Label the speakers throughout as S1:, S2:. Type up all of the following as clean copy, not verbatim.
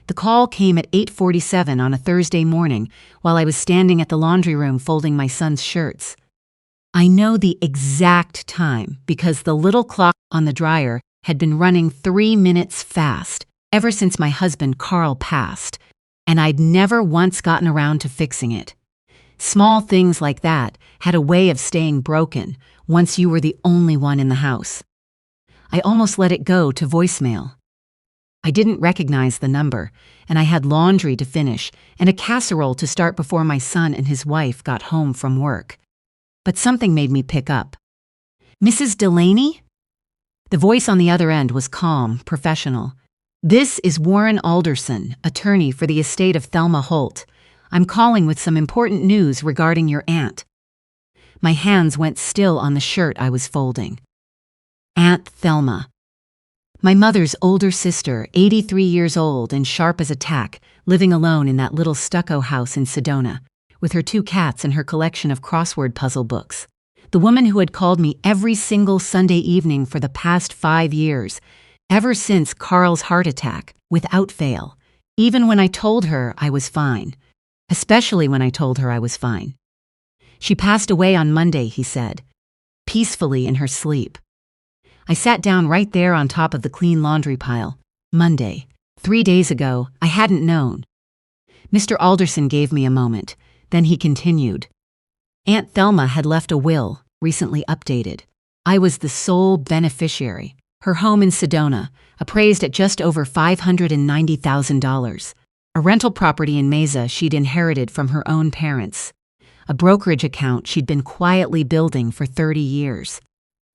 S1: The call came at 8:47 on a Thursday morning while I was standing at the laundry room folding my son's shirts. I know the exact time because the little clock on the dryer had been running 3 minutes fast ever since my husband Carl passed, and I'd never once gotten around to fixing it. Small things like that had a way of staying broken once you were the only one in the house. I almost let it go to voicemail. I didn't recognize the number, and I had laundry to finish and a casserole to start before my son and his wife got home from work. But something made me pick up. "Mrs. Delaney?" The voice on the other end was calm, professional. "This is Warren Alderson, attorney for the estate of Thelma Holt. I'm calling with some important news regarding your aunt." My hands went still on the shirt I was folding. Aunt Thelma. My mother's older sister, 83 years old and sharp as a tack, living alone in that little stucco house in Sedona, with her 2 cats and her collection of crossword puzzle books. The woman who had called me every single Sunday evening for the past 5 years, ever since Carl's heart attack, without fail, even when I told her I was fine. Especially when I told her I was fine. She passed away on Monday, he said, peacefully in her sleep. I sat down right there on top of the clean laundry pile. Monday. 3 days ago, I hadn't known. Mr. Alderson gave me a moment. Then he continued. Aunt Thelma had left a will, recently updated. I was the sole beneficiary. Her home in Sedona, appraised at just over $590,000. A rental property in Mesa she'd inherited from her own parents. A brokerage account she'd been quietly building for 30 years.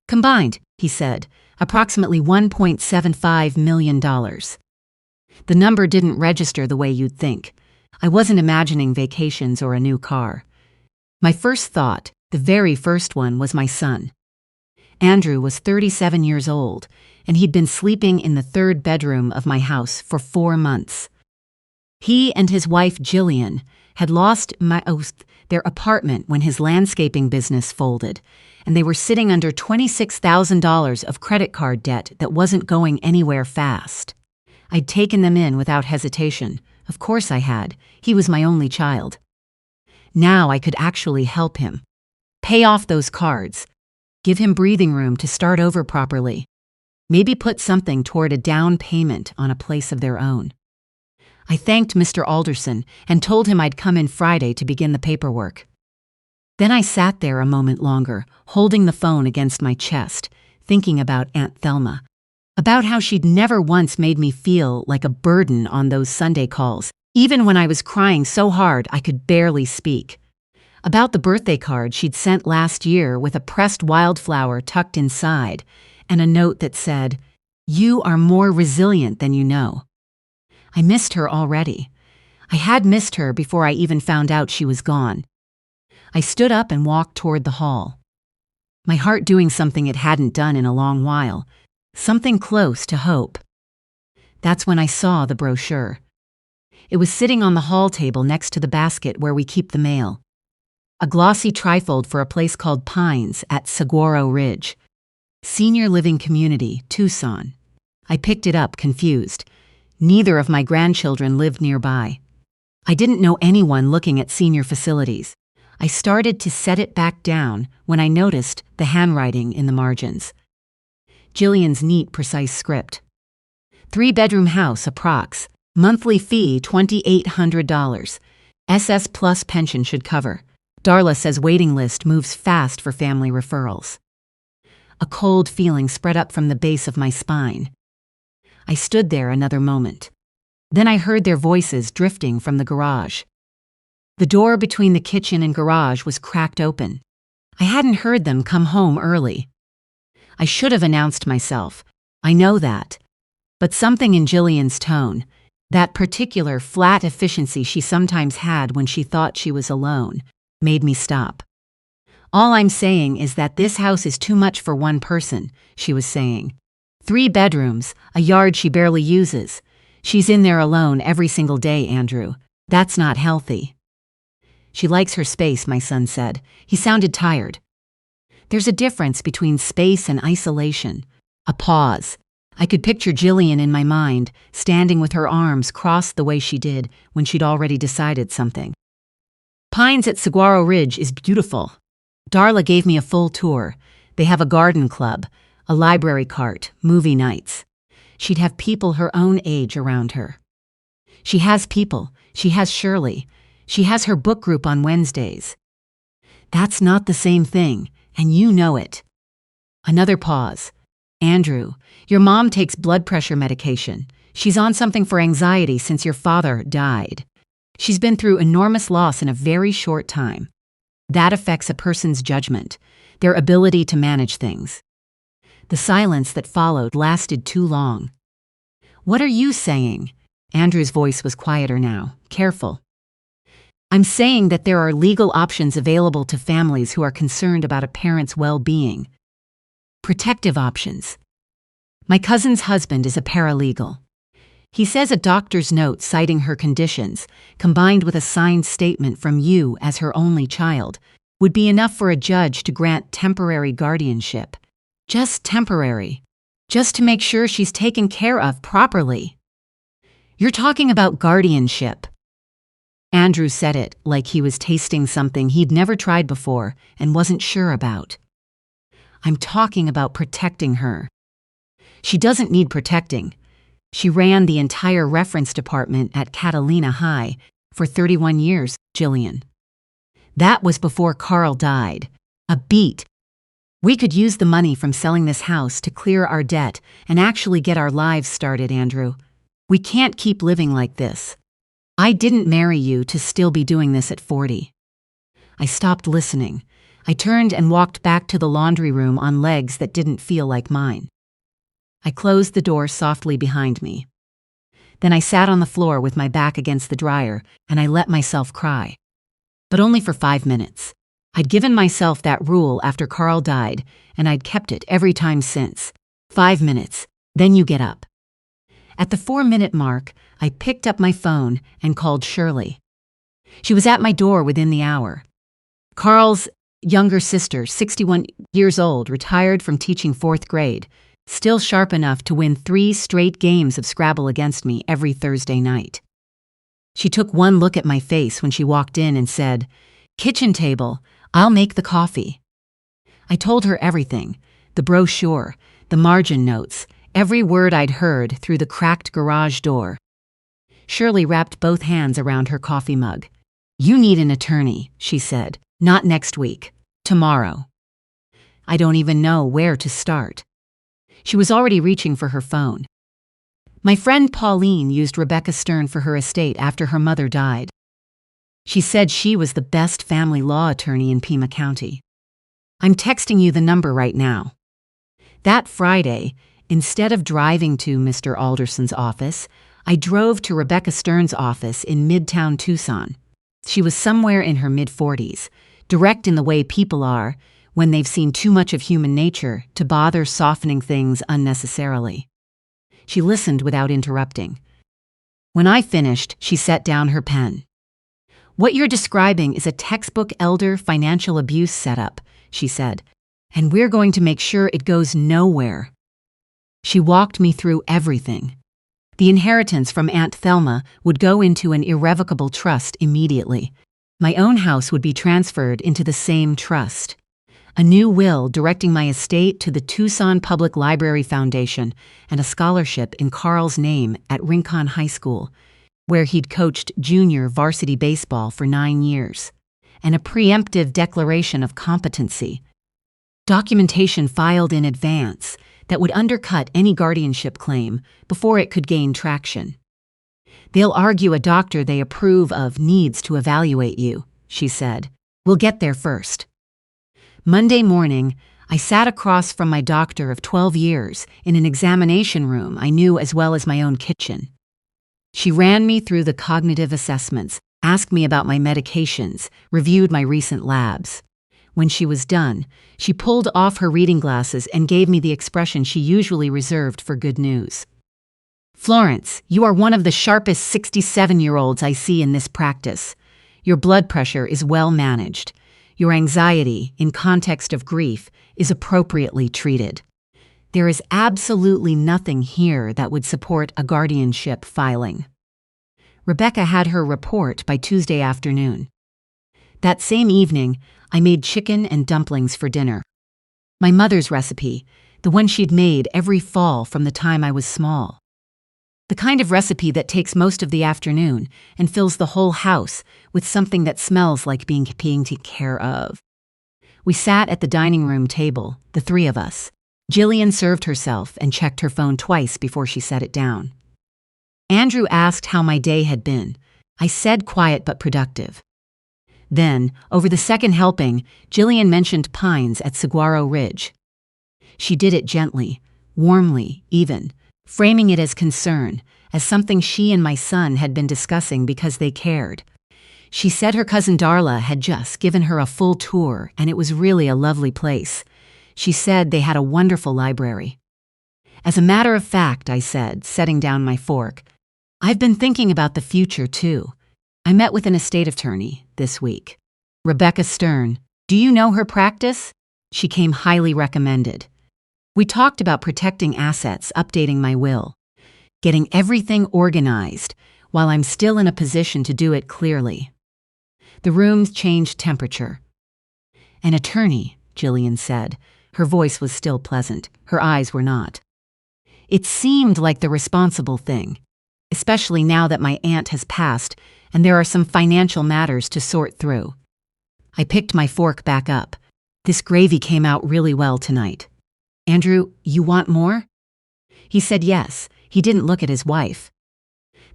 S1: Combined, he said, approximately $1.75 million. The number didn't register the way you'd think. I wasn't imagining vacations or a new car. My first thought, the very first one, was my son. Andrew was 37 years old, and he'd been sleeping in the 3rd bedroom of my house for 4 months. He and his wife, Jillian, had lost their apartment when his landscaping business folded, and they were sitting under $26,000 of credit card debt that wasn't going anywhere fast. I'd taken them in without hesitation. Of course I had. He was my only child. Now I could actually help him. Pay off those cards. Give him breathing room to start over properly. Maybe put something toward a down payment on a place of their own. I thanked Mr. Alderson and told him I'd come in Friday to begin the paperwork. Then I sat there a moment longer, holding the phone against my chest, thinking about Aunt Thelma, about how she'd never once made me feel like a burden on those Sunday calls, even when I was crying so hard I could barely speak. About the birthday card she'd sent last year with a pressed wildflower tucked inside and a note that said, "You are more resilient than you know." I missed her already. I had missed her before I even found out she was gone. I stood up and walked toward the hall, my heart doing something it hadn't done in a long while, something close to hope. That's when I saw the brochure. It was sitting on the hall table next to the basket where we keep the mail. A glossy trifold for a place called Pines at Saguaro Ridge. Senior Living Community, Tucson. I picked it up, confused. Neither of my grandchildren lived nearby. I didn't know anyone looking at senior facilities. I started to set it back down when I noticed the handwriting in the margins. Jillian's neat, precise script. 3-bedroom house, approx. Monthly fee, $2,800. SS plus pension should cover. Darla says waiting list moves fast for family referrals. A cold feeling spread up from the base of my spine. I stood there another moment. Then I heard their voices drifting from the garage. The door between the kitchen and garage was cracked open. I hadn't heard them come home early. I should have announced myself. I know that. But something in Jillian's tone, that particular flat efficiency she sometimes had when she thought she was alone, made me stop. All I'm saying is that this house is too much for one person, she was saying. 3 bedrooms, a yard she barely uses. She's in there alone every single day, Andrew. That's not healthy. She likes her space, my son said. He sounded tired. There's a difference between space and isolation. A pause. I could picture Jillian in my mind, standing with her arms crossed the way she did when she'd already decided something. Pines at Saguaro Ridge is beautiful. Darla gave me a full tour. They have a garden club, a library cart, movie nights. She'd have people her own age around her. She has people. She has Shirley. She has her book group on Wednesdays. That's not the same thing, and you know it. Another pause. Andrew, your mom takes blood pressure medication. She's on something for anxiety since your father died. She's been through enormous loss in a very short time. That affects a person's judgment, their ability to manage things. The silence that followed lasted too long. What are you saying? Andrew's voice was quieter now, careful. I'm saying that there are legal options available to families who are concerned about a parent's well-being. Protective options. My cousin's husband is a paralegal. He says a doctor's note citing her conditions, combined with a signed statement from you as her only child, would be enough for a judge to grant temporary guardianship. Just temporary. Just to make sure she's taken care of properly. You're talking about guardianship. Andrew said it like he was tasting something he'd never tried before and wasn't sure about. I'm talking about protecting her. She doesn't need protecting. She ran the entire reference department at Catalina High for 31 years, Jillian. That was before Carl died. A beat. We could use the money from selling this house to clear our debt and actually get our lives started, Andrew. We can't keep living like this. I didn't marry you to still be doing this at 40. I stopped listening. I turned and walked back to the laundry room on legs that didn't feel like mine. I closed the door softly behind me. Then I sat on the floor with my back against the dryer and I let myself cry. But only for 5 minutes. I'd given myself that rule after Carl died and I'd kept it every time since. 5 minutes, then you get up. At the 4-minute mark, I picked up my phone and called Shirley. She was at my door within the hour. Carl's younger sister, 61 years old, retired from teaching 4th grade, still sharp enough to win 3 straight games of Scrabble against me every Thursday night. She took one look at my face when she walked in and said, "Kitchen table, I'll make the coffee." I told her everything, the brochure, the margin notes, every word I'd heard through the cracked garage door. Shirley wrapped both hands around her coffee mug. "You need an attorney," she said. "Not next week. Tomorrow." I don't even know where to start. She was already reaching for her phone. My friend Pauline used Rebecca Stern for her estate after her mother died. She said she was the best family law attorney in Pima County. I'm texting you the number right now. That Friday, instead of driving to Mr. Alderson's office, I drove to Rebecca Stern's office in Midtown Tucson. She was somewhere in her mid-40s, direct in the way people are when they've seen too much of human nature to bother softening things unnecessarily. She listened without interrupting. When I finished, she set down her pen. "What you're describing is a textbook elder financial abuse setup," she said, "and we're going to make sure it goes nowhere." She walked me through everything. The inheritance from Aunt Thelma would go into an irrevocable trust immediately. My own house would be transferred into the same trust. A new will directing my estate to the Tucson Public Library Foundation and a scholarship in Carl's name at Rincon High School, where he'd coached junior varsity baseball for 9 years, and a preemptive declaration of competency. Documentation filed in advance that would undercut any guardianship claim before it could gain traction. "They'll argue a doctor they approve of needs to evaluate you," she said. "We'll get there first." Monday morning, I sat across from my doctor of 12 years in an examination room I knew as well as my own kitchen. She ran me through the cognitive assessments, asked me about my medications, reviewed my recent labs. When she was done, she pulled off her reading glasses and gave me the expression she usually reserved for good news. "Florence, you are one of the sharpest 67-year-olds I see in this practice. Your blood pressure is well managed. Your anxiety, in context of grief, is appropriately treated. There is absolutely nothing here that would support a guardianship filing. Rebecca had her report by Tuesday afternoon. That same evening, I made chicken and dumplings for dinner. My mother's recipe, the one she'd made every fall from the time I was small. The kind of recipe that takes most of the afternoon and fills the whole house with something that smells like being taken care of. We sat at the dining room table, the three of us. Jillian served herself and checked her phone twice before she set it down. Andrew asked how my day had been. I said quiet but productive. Then, over the second helping, Jillian mentioned pines at Saguaro Ridge. She did it gently, warmly, even, framing it as concern, as something she and my son had been discussing because they cared. She said her cousin Darla had just given her a full tour, and it was really a lovely place. She said they had a wonderful library. As a matter of fact, I said, setting down my fork, I've been thinking about the future, too. I met with an estate attorney this week. Rebecca Stern. Do you know her practice? She came highly recommended. We talked about protecting assets, updating my will, getting everything organized while I'm still in a position to do it clearly. The room changed temperature. An attorney, Jillian said. Her voice was still pleasant. Her eyes were not. It seemed like the responsible thing, especially now that my aunt has passed and there are some financial matters to sort through. I picked my fork back up. This gravy came out really well tonight. Andrew, you want more? He said yes. He didn't look at his wife.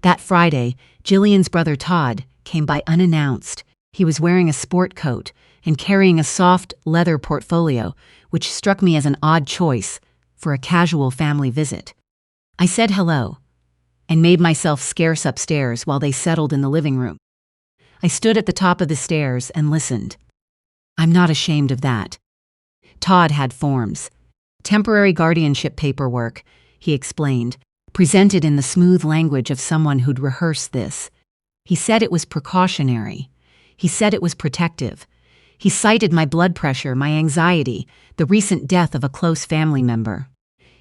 S1: That Friday, Jillian's brother Todd came by unannounced. He was wearing a sport coat and carrying a soft leather portfolio, which struck me as an odd choice for a casual family visit. I said hello and made myself scarce upstairs while they settled in the living room. I stood at the top of the stairs and listened. I'm not ashamed of that. Todd had forms. Temporary guardianship paperwork, he explained, presented in the smooth language of someone who'd rehearsed this. He said it was precautionary. He said it was protective. He cited my blood pressure, my anxiety, the recent death of a close family member.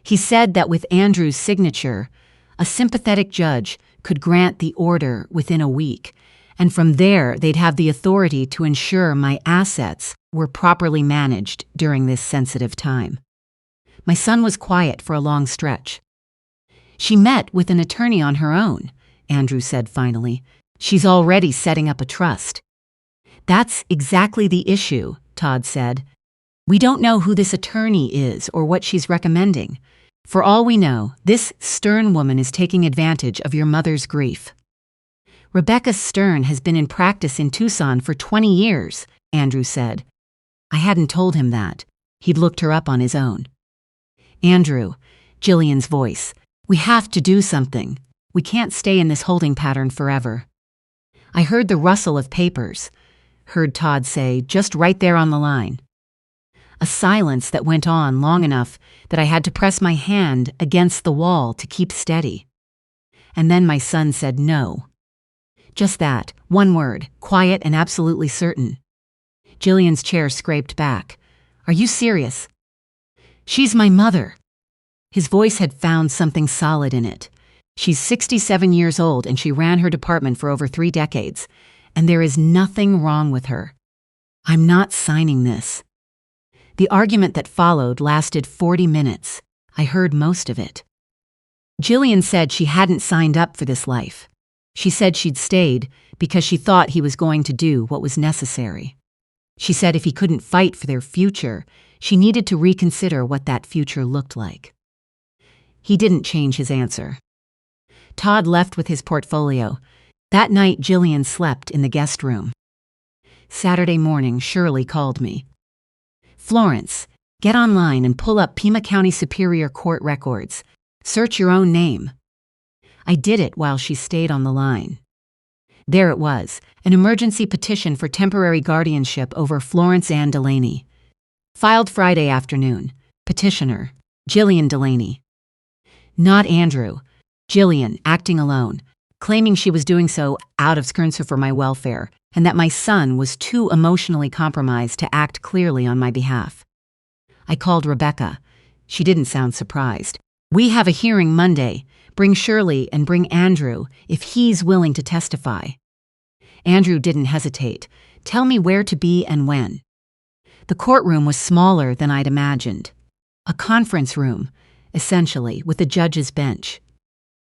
S1: He said that with Andrew's signature, a sympathetic judge could grant the order within a week, and from there they'd have the authority to ensure my assets were properly managed during this sensitive time. My son was quiet for a long stretch. She met with an attorney on her own, Andrew said finally. She's already setting up a trust. That's exactly the issue, Todd said. We don't know who this attorney is or what she's recommending. For all we know, this Stern woman is taking advantage of your mother's grief. Rebecca Stern has been in practice in Tucson for 20 years, Andrew said. I hadn't told him that. He'd looked her up on his own. Andrew, Jillian's voice, we have to do something. We can't stay in this holding pattern forever. I heard the rustle of papers, heard Todd say, just right there on the line. A silence that went on long enough that I had to press my hand against the wall to keep steady. And then my son said no. Just that, one word, quiet and absolutely certain. Jillian's chair scraped back. Are you serious? She's my mother. His voice had found something solid in it. She's 67 years old and she ran her department for over 3 decades, and there is nothing wrong with her. I'm not signing this. The argument that followed lasted 40 minutes. I heard most of it. Jillian said she hadn't signed up for this life. She said she'd stayed because she thought he was going to do what was necessary. She said if he couldn't fight for their future, she needed to reconsider what that future looked like. He didn't change his answer. Todd left with his portfolio. That night, Jillian slept in the guest room. Saturday morning, Shirley called me. Florence, get online and pull up Pima County Superior Court records. Search your own name. I did it while she stayed on the line. There it was, an emergency petition for temporary guardianship over Florence Ann Delaney. Filed Friday afternoon. Petitioner, Jillian Delaney. Not Andrew. Jillian, acting alone, claiming she was doing so out of concern for my welfare, and that my son was too emotionally compromised to act clearly on my behalf. I called Rebecca. She didn't sound surprised. "We have a hearing Monday. Bring Shirley and bring Andrew if he's willing to testify." Andrew didn't hesitate. "Tell me where to be and when." The courtroom was smaller than I'd imagined. A conference room, essentially, with the judge's bench.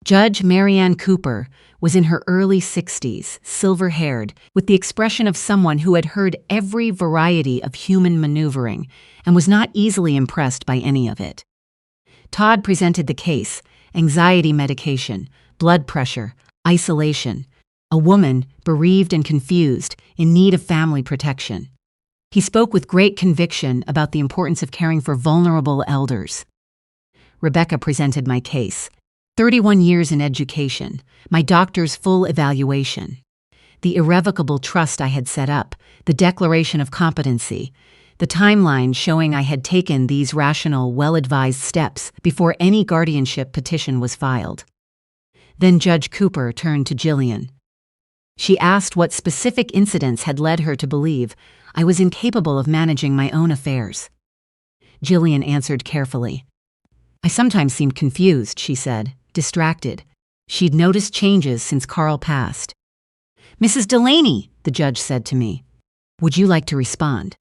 S1: Judge Marianne Cooper was in her early 60s, silver-haired, with the expression of someone who had heard every variety of human maneuvering and was not easily impressed by any of it. Todd presented the case: anxiety medication, blood pressure, isolation, a woman bereaved and confused, in need of family protection. He spoke with great conviction about the importance of caring for vulnerable elders. Rebecca presented my case: 31 years in education, my doctor's full evaluation, the irrevocable trust I had set up, the declaration of competency, the timeline showing I had taken these rational, well-advised steps before any guardianship petition was filed. Then Judge Cooper turned to Jillian. She asked what specific incidents had led her to believe I was incapable of managing my own affairs. Jillian answered carefully. "I sometimes seemed confused," she said, distracted. She'd noticed changes since Carl passed. "Mrs. Delaney," the judge said to me, "would you like to respond?"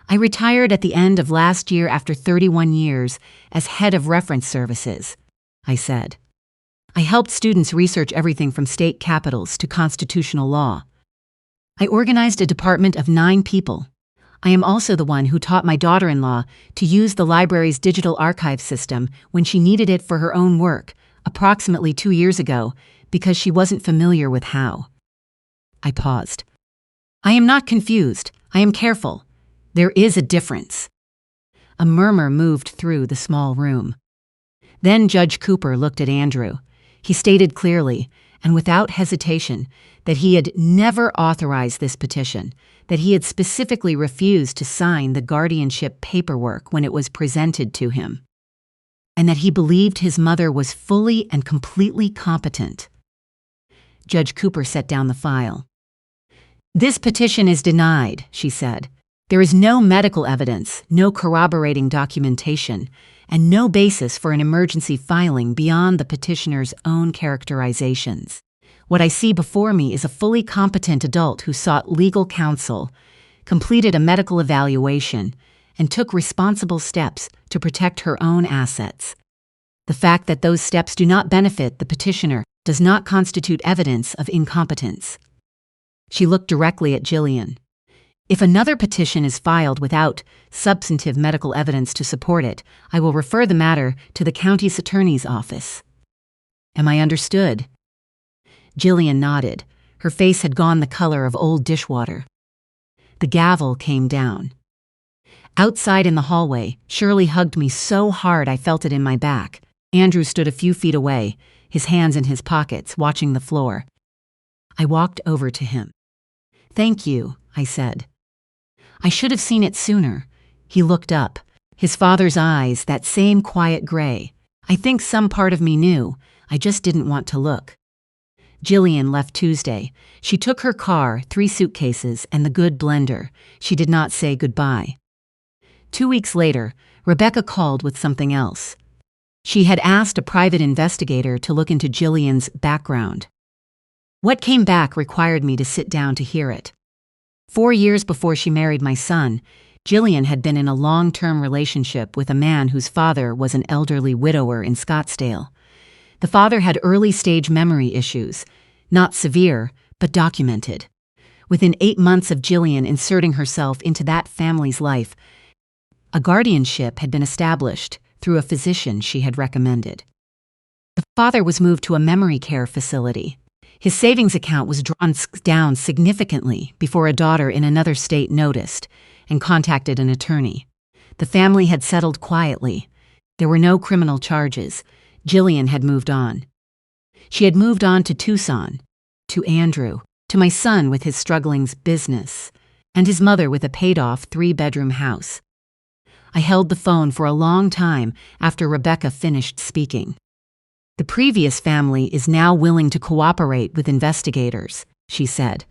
S1: "I retired at the end of last year after 31 years as head of reference services," I said. "I helped students research everything from state capitals to constitutional law. I organized a department of 9 people. I am also the one who taught my daughter-in-law to use the library's digital archive system when she needed it for her own work, approximately 2 years ago, because she wasn't familiar with how." I paused. "I am not confused. I am careful. There is a difference." A murmur moved through the small room. Then Judge Cooper looked at Andrew. He stated clearly, and without hesitation, that he had never authorized this petition, that he had specifically refused to sign the guardianship paperwork when it was presented to him, and that he believed his mother was fully and completely competent. Judge Cooper set down the file. "This petition is denied," she said. "There is no medical evidence, no corroborating documentation, and no basis for an emergency filing beyond the petitioner's own characterizations. What I see before me is a fully competent adult who sought legal counsel, completed a medical evaluation, and took responsible steps to protect her own assets. The fact that those steps do not benefit the petitioner does not constitute evidence of incompetence." She looked directly at Jillian. "If another petition is filed without substantive medical evidence to support it, I will refer the matter to the county's attorney's office. Am I understood?" Jillian nodded. Her face had gone the color of old dishwater. The gavel came down. Outside in the hallway, Shirley hugged me so hard I felt it in my back. Andrew stood a few feet away, his hands in his pockets, watching the floor. I walked over to him. "Thank you," I said. "I should have seen it sooner." He looked up, his father's eyes that same quiet gray. "I think some part of me knew. I just didn't want to look." Jillian left Tuesday. She took her car, 3 suitcases, and the good blender. She did not say goodbye. 2 weeks later, Rebecca called with something else. She had asked a private investigator to look into Jillian's background. What came back required me to sit down to hear it. 4 years before she married my son, Jillian had been in a long-term relationship with a man whose father was an elderly widower in Scottsdale. The father had early-stage memory issues, not severe, but documented. Within 8 months of Jillian inserting herself into that family's life, a guardianship had been established through a physician she had recommended. The father was moved to a memory care facility. His savings account was drawn down significantly before a daughter in another state noticed and contacted an attorney. The family had settled quietly. There were no criminal charges. Jillian had moved on. She had moved on to Tucson, to Andrew, to my son with his struggling business, and his mother with a paid-off 3-bedroom house. I held the phone for a long time after Rebecca finished speaking. "The previous family is now willing to cooperate with investigators," she said.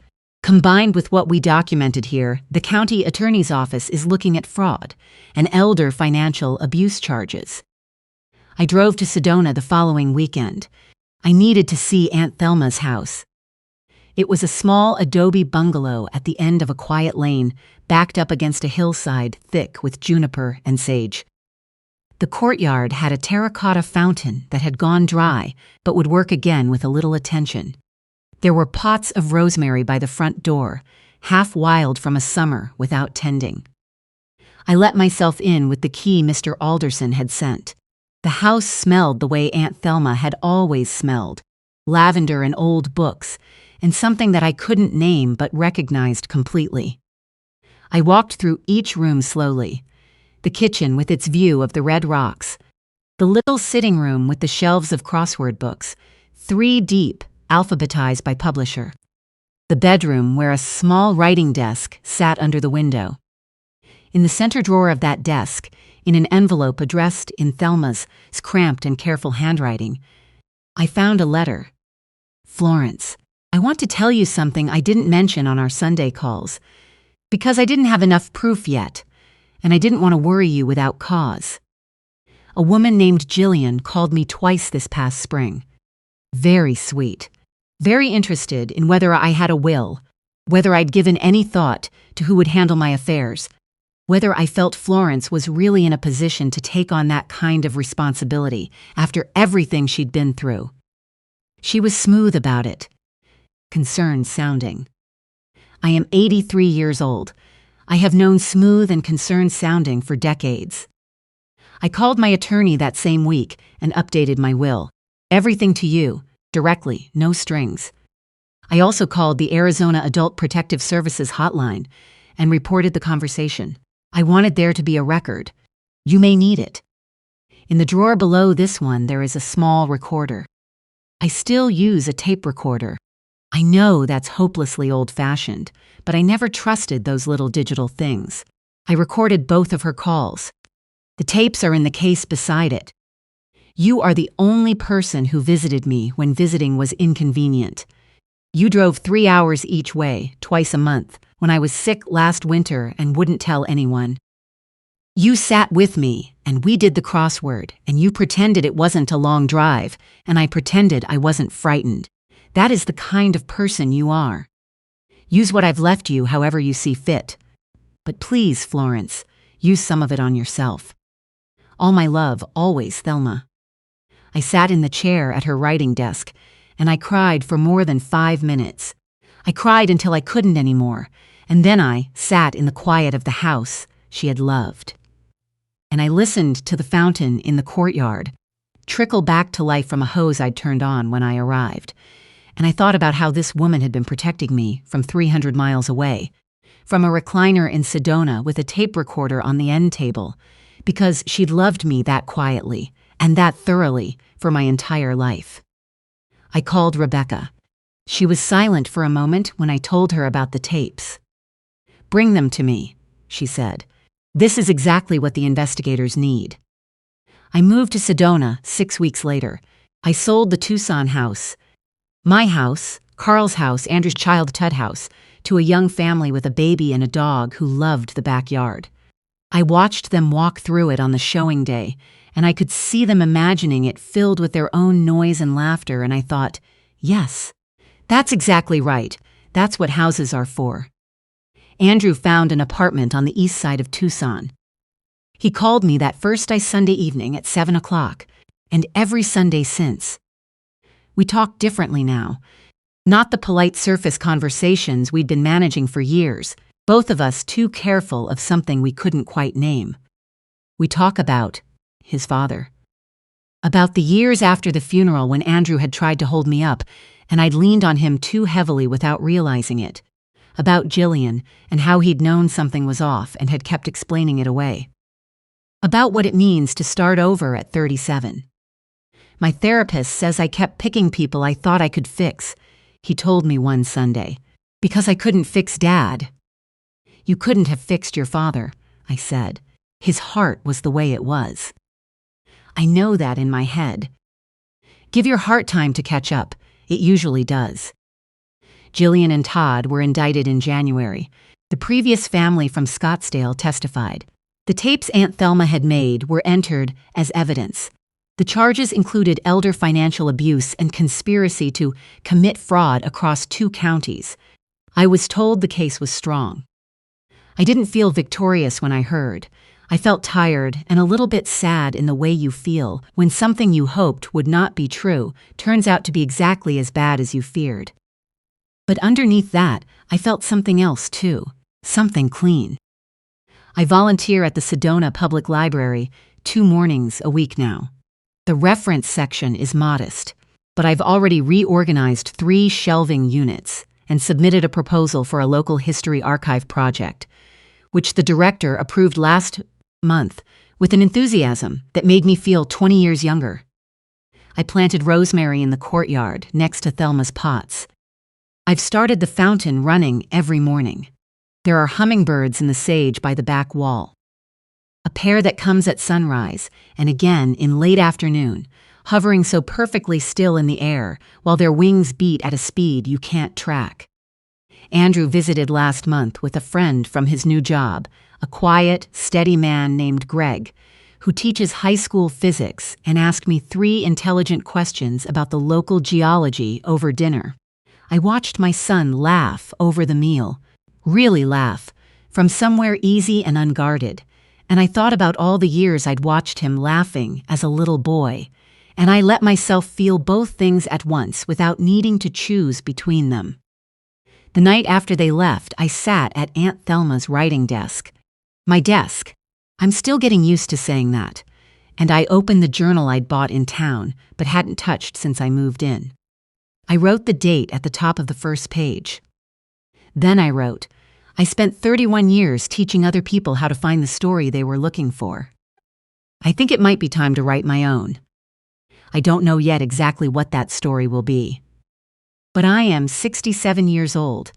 S1: Combined with what we documented here, the county attorney's office is looking at fraud and elder financial abuse charges. I drove to Sedona the following weekend. I needed to see Aunt Thelma's house. It was a small adobe bungalow at the end of a quiet lane, backed up against a hillside thick with juniper and sage. The courtyard had a terracotta fountain that had gone dry but would work again with a little attention. There were pots of rosemary by the front door, half wild from a summer without tending. I let myself in with the key Mr. Alderson had sent. The house smelled the way Aunt Thelma had always smelled, lavender and old books, and something that I couldn't name but recognized completely. I walked through each room slowly. The kitchen with its view of the red rocks, the little sitting room with the shelves of crossword books, 3 deep, alphabetized by publisher, the bedroom where a small writing desk sat under the window. In the center drawer of that desk, in an envelope addressed in Thelma's cramped and careful handwriting, I found a letter. Florence, I want to tell you something I didn't mention on our Sunday calls, because I didn't have enough proof yet, and I didn't want to worry you without cause. A woman named Jillian called me twice this past spring. Very sweet. Very interested in whether I had a will, whether I'd given any thought to who would handle my affairs, whether I felt Florence was really in a position to take on that kind of responsibility after everything she'd been through. She was smooth about it, concerned sounding. I am 83 years old. I have known smooth and concerned sounding for decades. I called my attorney that same week and updated my will. Everything to you, directly, no strings. I also called the Arizona Adult Protective Services hotline and reported the conversation. I wanted there to be a record. You may need it. In the drawer below this one, there is a small recorder. I still use a tape recorder. I know that's hopelessly old-fashioned, but I never trusted those little digital things. I recorded both of her calls. The tapes are in the case beside it. You are the only person who visited me when visiting was inconvenient. You drove 3 hours each way, twice a month, when I was sick last winter and wouldn't tell anyone. You sat with me, and we did the crossword, and you pretended it wasn't a long drive, and I pretended I wasn't frightened. That is the kind of person you are. Use what I've left you however you see fit. But please, Florence, use some of it on yourself. All my love, always, Thelma. I sat in the chair at her writing desk, and I cried for more than 5 minutes. I cried until I couldn't anymore, and then I sat in the quiet of the house she had loved. And I listened to the fountain in the courtyard trickle back to life from a hose I'd turned on when I arrived. And I thought about how this woman had been protecting me from 300 miles away, from a recliner in Sedona with a tape recorder on the end table, because she'd loved me that quietly and that thoroughly for my entire life. I called Rebecca. She was silent for a moment when I told her about the tapes. "Bring them to me," she said. "This is exactly what the investigators need." I moved to Sedona 6 weeks later. I sold the Tucson house, my house, Carl's house, Andrew's child Tud house, to a young family with a baby and a dog who loved the backyard. I watched them walk through it on the showing day, and I could see them imagining it filled with their own noise and laughter, and I thought, yes, that's exactly right. That's what houses are for. Andrew found an apartment on the east side of Tucson. He called me that first Sunday evening at 7 o'clock, and every Sunday since. We talk differently now. Not the polite surface conversations we'd been managing for years, both of us too careful of something we couldn't quite name. We talk about his father. About the years after the funeral when Andrew had tried to hold me up, and I'd leaned on him too heavily without realizing it. About Jillian and how he'd known something was off and had kept explaining it away. About what it means to start over at 37. My therapist says I kept picking people I thought I could fix, he told me one Sunday, because I couldn't fix Dad. You couldn't have fixed your father, I said. His heart was the way it was. I know that in my head. Give your heart time to catch up. It usually does. Jillian and Todd, were indicted in January. The previous family from Scottsdale testified. The tapes Aunt Thelma had made were entered as evidence. The charges included elder financial abuse and conspiracy to commit fraud across 2 counties. I was told the case was strong. I didn't feel victorious when I heard. I felt tired and a little bit sad in the way you feel when something you hoped would not be true turns out to be exactly as bad as you feared. But underneath that, I felt something else too, something clean. I volunteer at the Sedona Public Library 2 mornings a week now. The reference section is modest, but I've already reorganized 3 shelving units and submitted a proposal for a local history archive project, which the director approved last month with an enthusiasm that made me feel 20 years younger. I planted rosemary in the courtyard next to Thelma's pots. I've started the fountain running every morning. There are hummingbirds in the sage by the back wall. A pair that comes at sunrise and again in late afternoon, hovering so perfectly still in the air while their wings beat at a speed you can't track. Andrew visited last month with a friend from his new job, a quiet, steady man named Greg, who teaches high school physics, and asked me 3 intelligent questions about the local geology over dinner. I watched my son laugh over the meal, really laugh, from somewhere easy and unguarded, and I thought about all the years I'd watched him laughing as a little boy, and I let myself feel both things at once without needing to choose between them. The night after they left, I sat at Aunt Thelma's writing desk. My desk. I'm still getting used to saying that. And I opened the journal I'd bought in town, but hadn't touched since I moved in. I wrote the date at the top of the first page. Then I wrote, I spent 31 years teaching other people how to find the story they were looking for. I think it might be time to write my own. I don't know yet exactly what that story will be. But I am 67 years old,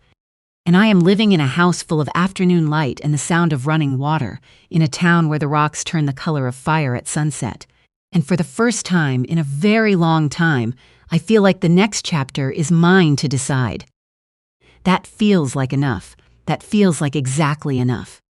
S1: and I am living in a house full of afternoon light and the sound of running water, in a town where the rocks turn the color of fire at sunset. And for the first time in a very long time, I feel like the next chapter is mine to decide. That feels like enough. That feels like exactly enough.